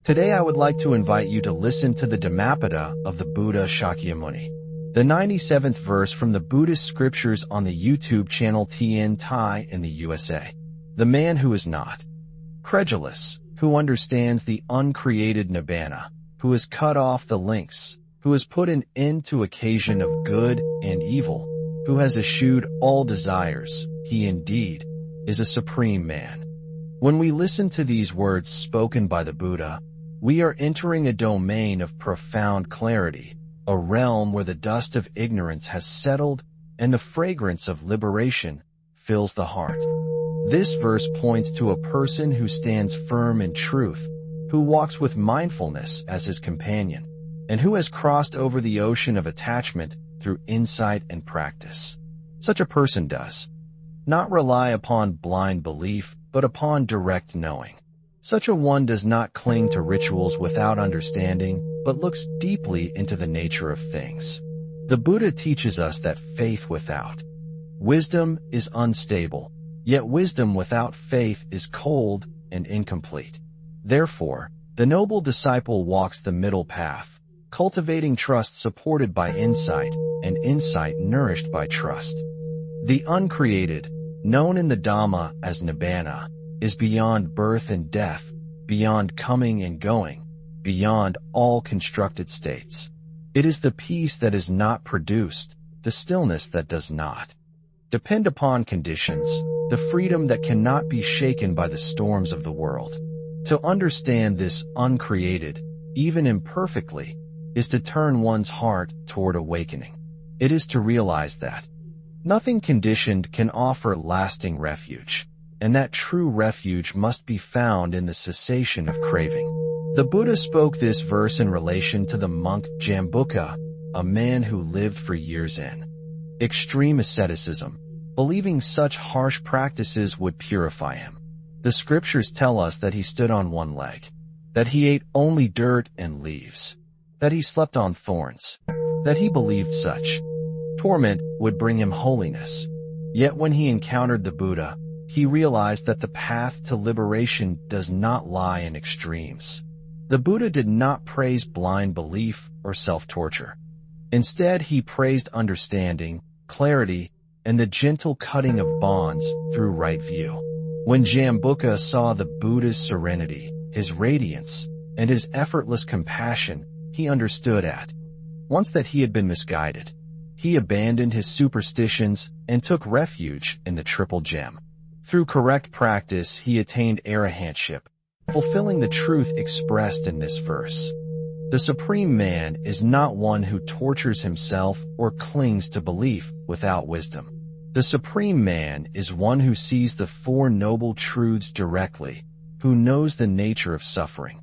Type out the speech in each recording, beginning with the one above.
Today I would like to invite you to listen to the Dhammapada of the Buddha Shakyamuni, the 97th verse from the Buddhist scriptures on the YouTube channel TN Thai in the USA. The man who is not credulous, who understands the uncreated nibbana, who has cut off the links, who has put an end to occasion of good and evil, who has eschewed all desires, he indeed is a supreme man. When we listen to these words spoken by the Buddha, we are entering a domain of profound clarity, a realm where the dust of ignorance has settled and the fragrance of liberation fills the heart. This verse points to a person who stands firm in truth, who walks with mindfulness as his companion, and who has crossed over the ocean of attachment through insight and practice. Such a person does not rely upon blind belief, but upon direct knowing. Such a one does not cling to rituals without understanding, but looks deeply into the nature of things. The Buddha teaches us that faith without wisdom is unstable, yet wisdom without faith is cold and incomplete. Therefore, the noble disciple walks the middle path, cultivating trust supported by insight, and insight nourished by trust. The uncreated, known in the Dhamma as nibbana, is beyond birth and death, beyond coming and going, beyond all constructed states. It is the peace that is not produced, the stillness that does not depend upon conditions, the freedom that cannot be shaken by the storms of the world. To understand this uncreated, even imperfectly, is to turn one's heart toward awakening. It is to realize that nothing conditioned can offer lasting refuge, and that true refuge must be found in the cessation of craving. The Buddha spoke this verse in relation to the monk Jambuka, a man who lived for years in extreme asceticism, believing such harsh practices would purify him. The scriptures tell us that he stood on one leg, that he ate only dirt and leaves, that he slept on thorns, that he believed such torment would bring him holiness. Yet when he encountered the Buddha, he realized that the path to liberation does not lie in extremes. The Buddha did not praise blind belief or self-torture. Instead, he praised understanding, clarity, and the gentle cutting of bonds through right view. When Jambuka saw the Buddha's serenity, his radiance, and his effortless compassion, he understood at once that he had been misguided. He abandoned his superstitions and took refuge in the Triple Gem. Through correct practice, he attained arahantship, fulfilling the truth expressed in this verse. The supreme man is not one who tortures himself or clings to belief without wisdom. The supreme man is one who sees the Four Noble Truths directly, who knows the nature of suffering,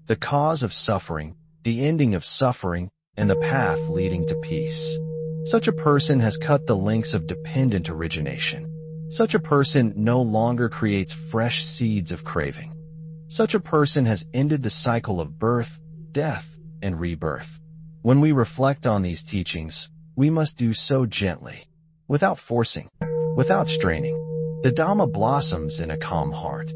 the cause of suffering, the ending of suffering, and the path leading to peace. Such a person has cut the links of dependent origination. Such a person no longer creates fresh seeds of craving. Such a person has ended the cycle of birth, death, and rebirth. When we reflect on these teachings, we must do so gently, without forcing, without straining. The Dhamma blossoms in a calm heart.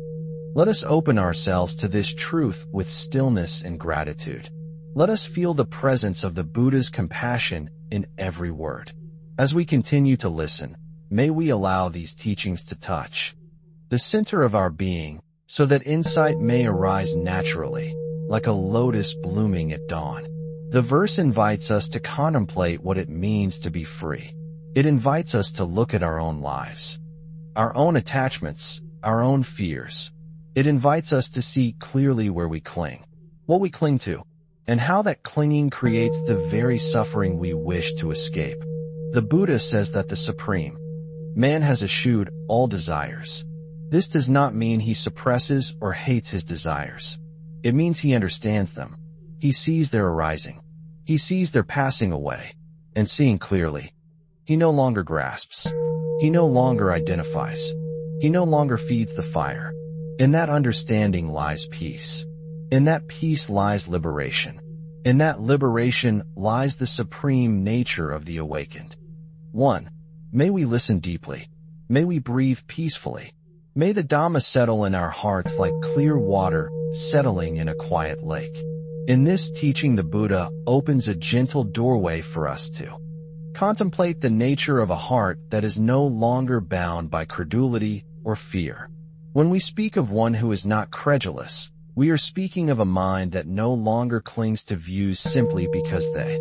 Let us open ourselves to this truth with stillness and gratitude. Let us feel the presence of the Buddha's compassion in every word. As we continue to listen, may we allow these teachings to touch the center of our being, so that insight may arise naturally, like a lotus blooming at dawn. The verse invites us to contemplate what it means to be free. It invites us to look at our own lives, our own attachments, our own fears. It invites us to see clearly where we cling, what we cling to, and how that clinging creates the very suffering we wish to escape. The Buddha says that the supreme man has eschewed all desires. This does not mean he suppresses or hates his desires. It means he understands them. He sees their arising. He sees their passing away. And seeing clearly, he no longer grasps. He no longer identifies. He no longer feeds the fire. In that understanding lies peace. In that peace lies liberation. In that liberation lies the supreme nature of the awakened. 1. May we listen deeply. May we breathe peacefully. May the Dhamma settle in our hearts like clear water settling in a quiet lake. In this teaching, the Buddha opens a gentle doorway for us to contemplate the nature of a heart that is no longer bound by credulity or fear. When we speak of one who is not credulous, we are speaking of a mind that no longer clings to views simply because they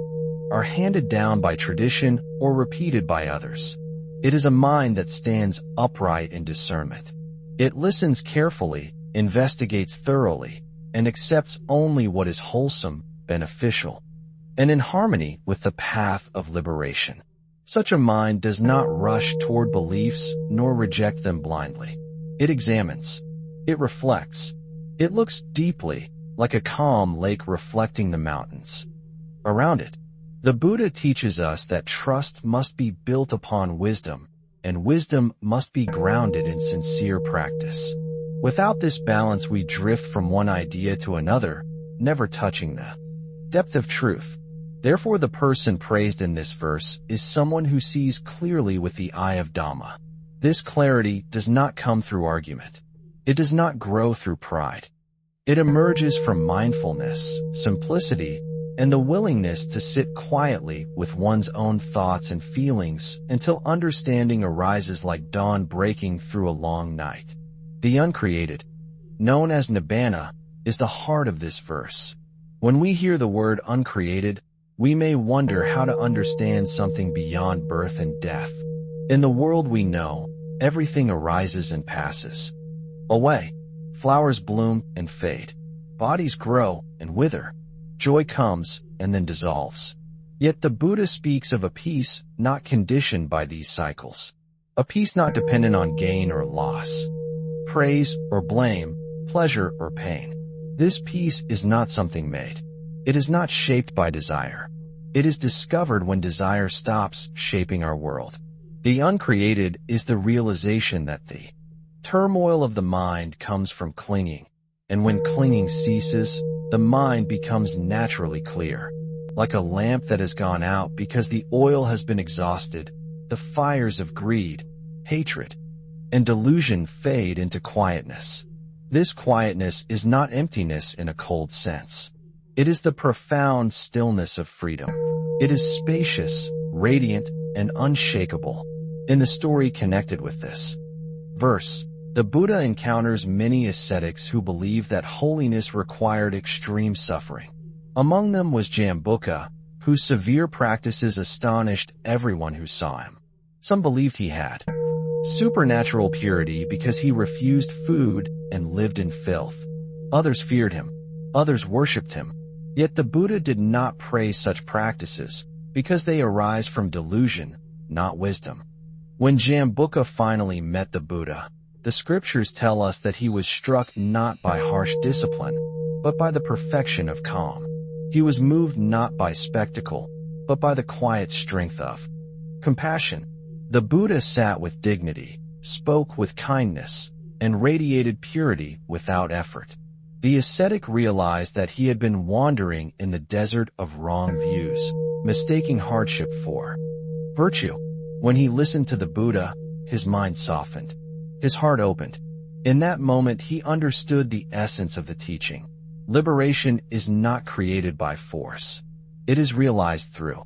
are handed down by tradition or repeated by others. It is a mind that stands upright in discernment. It listens carefully, investigates thoroughly, and accepts only what is wholesome, beneficial, and in harmony with the path of liberation. Such a mind does not rush toward beliefs nor reject them blindly. It examines. It reflects. It looks deeply, like a calm lake reflecting the mountains around it. The Buddha teaches us that trust must be built upon wisdom, and wisdom must be grounded in sincere practice. Without this balance, we drift from one idea to another, never touching the depth of truth. Therefore, the person praised in this verse is someone who sees clearly with the eye of Dhamma. This clarity does not come through argument. It does not grow through pride. It emerges from mindfulness, simplicity, and the willingness to sit quietly with one's own thoughts and feelings until understanding arises like dawn breaking through a long night. The uncreated, known as Nibbana, is the heart of this verse. When we hear the word uncreated, we may wonder how to understand something beyond birth and death. In the world we know, everything arises and passes away. Flowers bloom and fade. Bodies grow and wither. Joy comes and then dissolves. Yet the Buddha speaks of a peace not conditioned by these cycles. A peace not dependent on gain or loss, praise or blame, pleasure or pain. This peace is not something made. It is not shaped by desire. It is discovered when desire stops shaping our world. The uncreated is the realization that the turmoil of the mind comes from clinging, and when clinging ceases, the mind becomes naturally clear. Like a lamp that has gone out because the oil has been exhausted, the fires of greed, hatred, and delusion fade into quietness. This quietness is not emptiness in a cold sense. It is the profound stillness of freedom. It is spacious, radiant, and unshakable. In the story connected with this verse, the Buddha encounters many ascetics who believed that holiness required extreme suffering. Among them was Jambuka, whose severe practices astonished everyone who saw him. Some believed he had supernatural purity because he refused food and lived in filth. Others feared him. Others worshipped him. Yet the Buddha did not praise such practices because they arise from delusion, not wisdom. When Jambuka finally met the Buddha, the scriptures tell us that he was struck not by harsh discipline, but by the perfection of calm. He was moved not by spectacle, but by the quiet strength of compassion. The Buddha sat with dignity, spoke with kindness, and radiated purity without effort. The ascetic realized that he had been wandering in the desert of wrong views, mistaking hardship for virtue. When he listened to the Buddha, his mind softened. His heart opened. In that moment, he understood the essence of the teaching. Liberation is not created by force. It is realized through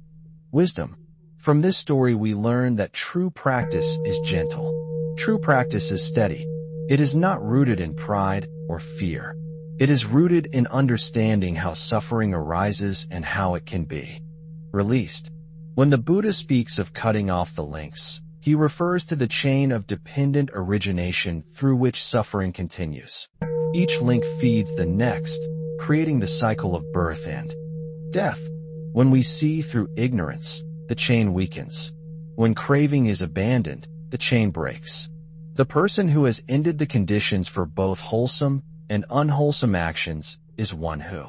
wisdom. From this story, we learn that true practice is gentle. True practice is steady. It is not rooted in pride or fear. It is rooted in understanding how suffering arises and how it can be released. When the Buddha speaks of cutting off the links, he refers to the chain of dependent origination through which suffering continues. Each link feeds the next, creating the cycle of birth and death. When we see through ignorance, the chain weakens. When craving is abandoned, the chain breaks. The person who has ended the conditions for both wholesome and unwholesome actions is one who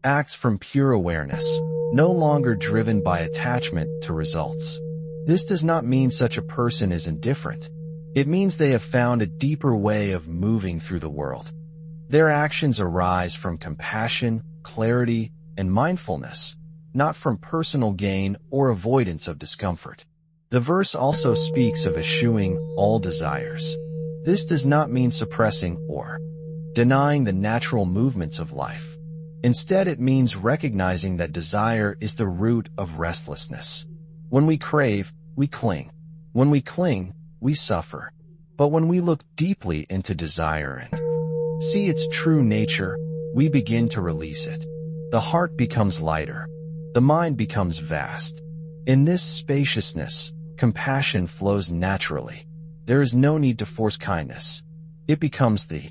acts from pure awareness, no longer driven by attachment to results. This does not mean such a person is indifferent. It means they have found a deeper way of moving through the world. Their actions arise from compassion, clarity, and mindfulness, not from personal gain or avoidance of discomfort. The verse also speaks of eschewing all desires. This does not mean suppressing or denying the natural movements of life. Instead, it means recognizing that desire is the root of restlessness. When we crave, we cling. When we cling, we suffer. But when we look deeply into desire and see its true nature, we begin to release it. The heart becomes lighter. The mind becomes vast. In this spaciousness, compassion flows naturally. There is no need to force kindness. It becomes the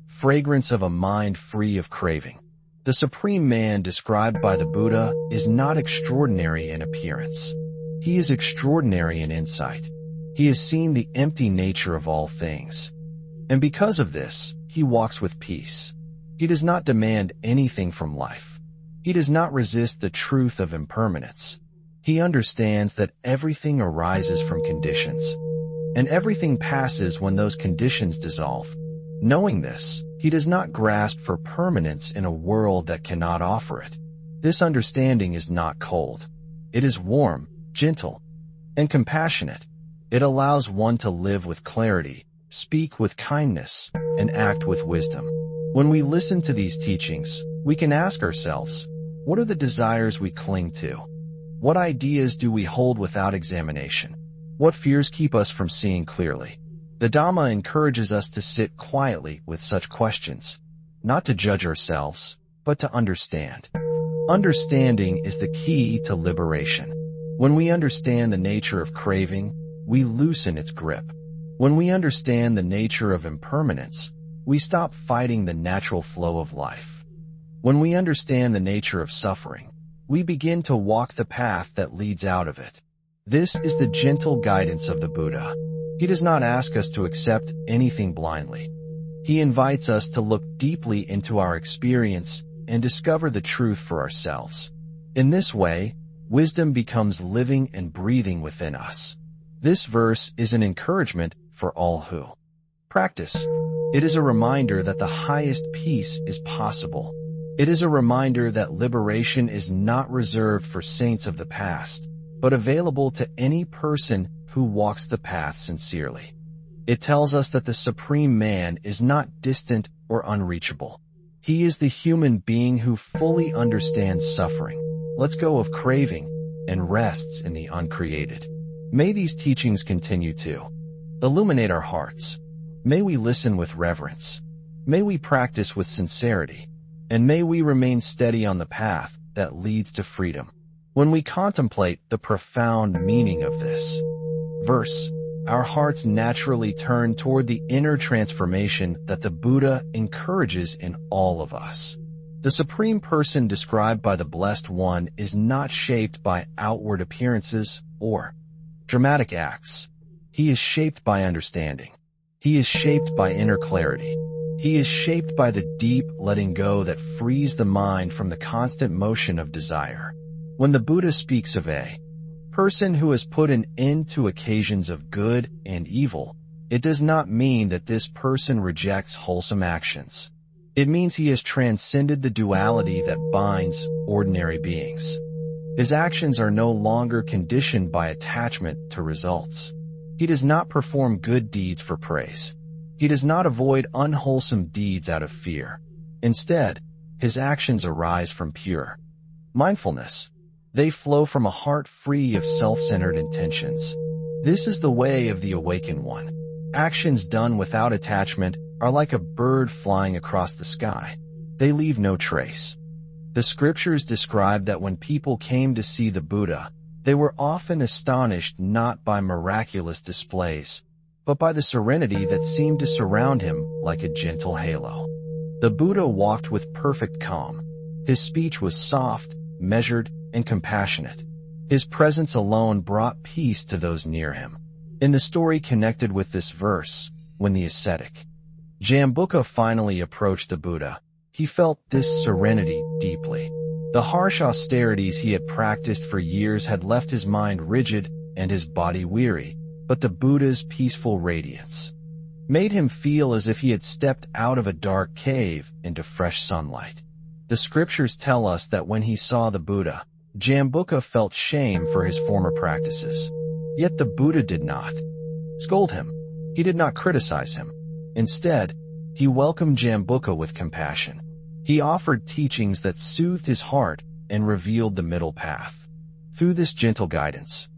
fragrance of a mind free of craving. The Supreme Man described by the Buddha is not extraordinary in appearance. He is extraordinary in insight. He has seen the empty nature of all things. And because of this, he walks with peace. He does not demand anything from life. He does not resist the truth of impermanence. He understands that everything arises from conditions, and everything passes when those conditions dissolve. Knowing this, he does not grasp for permanence in a world that cannot offer it. This understanding is not cold. It is warm, gentle, and compassionate. It allows one to live with clarity, speak with kindness, and act with wisdom. When we listen to these teachings, we can ask ourselves, what are the desires we cling to? What ideas do we hold without examination? What fears keep us from seeing clearly? The Dhamma encourages us to sit quietly with such questions, not to judge ourselves, but to understand. Understanding is the key to liberation. When we understand the nature of craving, we loosen its grip. When we understand the nature of impermanence, we stop fighting the natural flow of life. When we understand the nature of suffering, we begin to walk the path that leads out of it. This is the gentle guidance of the Buddha. He does not ask us to accept anything blindly. He invites us to look deeply into our experience and discover the truth for ourselves. In this way, wisdom becomes living and breathing within us. This verse is an encouragement for all who practice. It is a reminder that the highest peace is possible. It is a reminder that liberation is not reserved for saints of the past, but available to any person who walks the path sincerely. It tells us that the Supreme Man is not distant or unreachable. He is the human being who fully understands suffering, lets go of craving, and rests in the uncreated. May these teachings continue to illuminate our hearts. May we listen with reverence. May we practice with sincerity. And may we remain steady on the path that leads to freedom. When we contemplate the profound meaning of this verse, our hearts naturally turn toward the inner transformation that the Buddha encourages in all of us. The Supreme Person described by the Blessed One is not shaped by outward appearances or dramatic acts. He is shaped by understanding. He is shaped by inner clarity. He is shaped by the deep letting go that frees the mind from the constant motion of desire. When the Buddha speaks of a person who has put an end to occasions of good and evil, it does not mean that this person rejects wholesome actions. It means he has transcended the duality that binds ordinary beings. His actions are no longer conditioned by attachment to results. He does not perform good deeds for praise. He does not avoid unwholesome deeds out of fear. Instead, his actions arise from pure mindfulness. They flow from a heart free of self-centered intentions. This is the way of the awakened one. Actions done without attachment are like a bird flying across the sky. They leave no trace. The scriptures describe that when people came to see the Buddha, they were often astonished not by miraculous displays, but by the serenity that seemed to surround him like a gentle halo. The Buddha walked with perfect calm. His speech was soft, measured, and compassionate. His presence alone brought peace to those near him. In the story connected with this verse, when the ascetic Jambuka finally approached the Buddha, he felt this serenity deeply. The harsh austerities he had practiced for years had left his mind rigid and his body weary, but the Buddha's peaceful radiance made him feel as if he had stepped out of a dark cave into fresh sunlight. The scriptures tell us that when he saw the Buddha, Jambuka felt shame for his former practices. Yet the Buddha did not scold him. He did not criticize him. Instead, He welcomed Jambuka with compassion. He offered teachings that soothed his heart and revealed the middle path. Through this gentle guidance,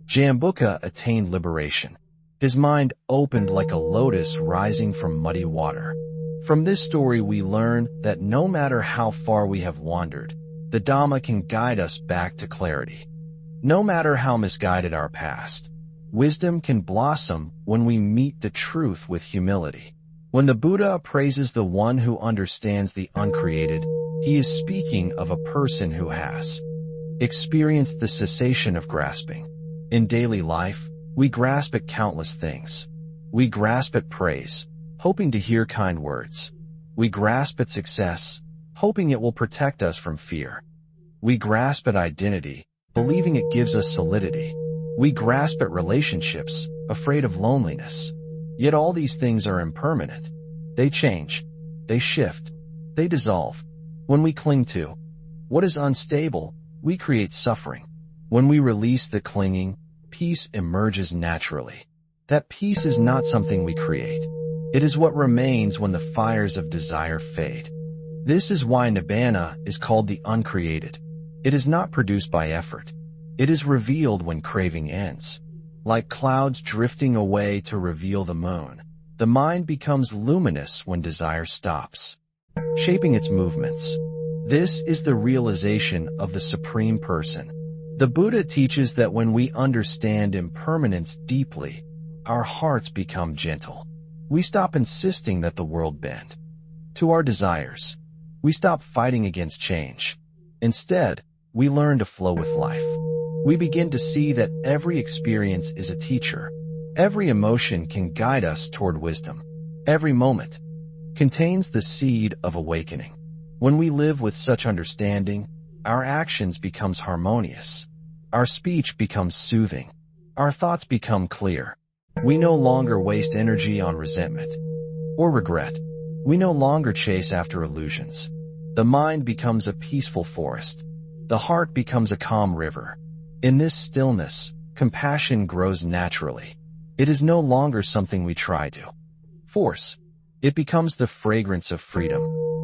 Jambuka attained liberation. His mind opened like a lotus rising from muddy water. From this story we learn that no matter how far we have wandered, the Dhamma can guide us back to clarity. No matter how misguided our past, wisdom can blossom when we meet the truth with humility. When the Buddha praises the one who understands the uncreated, he is speaking of a person who has experienced the cessation of grasping. In daily life, we grasp at countless things. We grasp at praise, hoping to hear kind words. We grasp at success, hoping it will protect us from fear. We grasp at identity, believing it gives us solidity. We grasp at relationships, afraid of loneliness. Yet all these things are impermanent. They change, they shift, they dissolve. When we cling to what is unstable, we create suffering. When we release the clinging, peace emerges naturally. That peace is not something we create. It is what remains when the fires of desire fade. This is why Nibbana is called the uncreated. It is not produced by effort. It is revealed when craving ends. Like clouds drifting away to reveal the moon, the mind becomes luminous when desire stops, shaping its movements. This is the realization of the Supreme Person. The Buddha teaches that when we understand impermanence deeply, our hearts become gentle. We stop insisting that the world bend to our desires. We stop fighting against change. Instead, we learn to flow with life. We begin to see that every experience is a teacher. Every emotion can guide us toward wisdom. Every moment contains the seed of awakening. When we live with such understanding, our actions become harmonious. Our speech becomes soothing. Our thoughts become clear. We no longer waste energy on resentment or regret. We no longer chase after illusions. The mind becomes a peaceful forest. The heart becomes a calm river. In this stillness, compassion grows naturally. It is no longer something we try to force. It becomes the fragrance of freedom.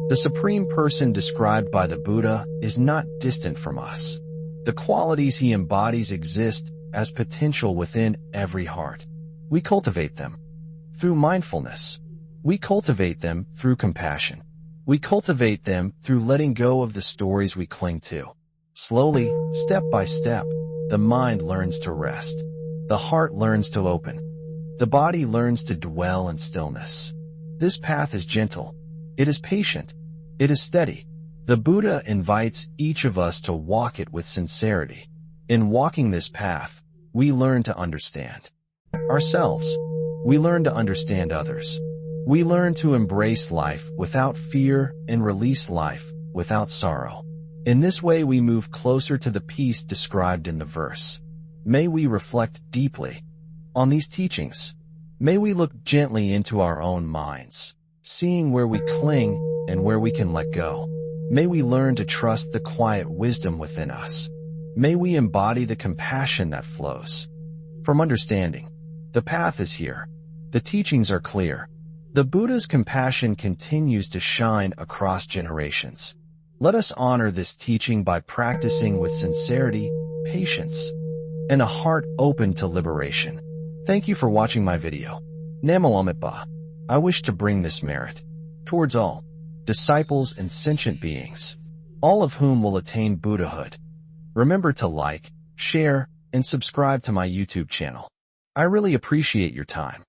The Supreme Person described by the Buddha is not distant from us. The qualities he embodies exist as potential within every heart. We cultivate them through mindfulness. We cultivate them through compassion. We cultivate them through letting go of the stories we cling to. Slowly, step by step, the mind learns to rest. The heart learns to open. The body learns to dwell in stillness. This path is gentle. It is patient. It is steady. The Buddha invites each of us to walk it with sincerity. In walking this path, we learn to understand ourselves. We learn to understand others. We learn to embrace life without fear and release life without sorrow. In this way we move closer to the peace described in the verse. May we reflect deeply on these teachings. May we look gently into our own minds, seeing where we cling and where we can let go. May we learn to trust the quiet wisdom within us. May we embody the compassion that flows from understanding. The path is here. The teachings are clear. The Buddha's compassion continues to shine across generations. Let us honor this teaching by practicing with sincerity, patience, and a heart open to liberation. Thank you for watching my video. Namo Amitabha. I wish to bring this merit towards all disciples and sentient beings, all of whom will attain Buddhahood. Remember to like, share, and subscribe to my YouTube channel. I really appreciate your time.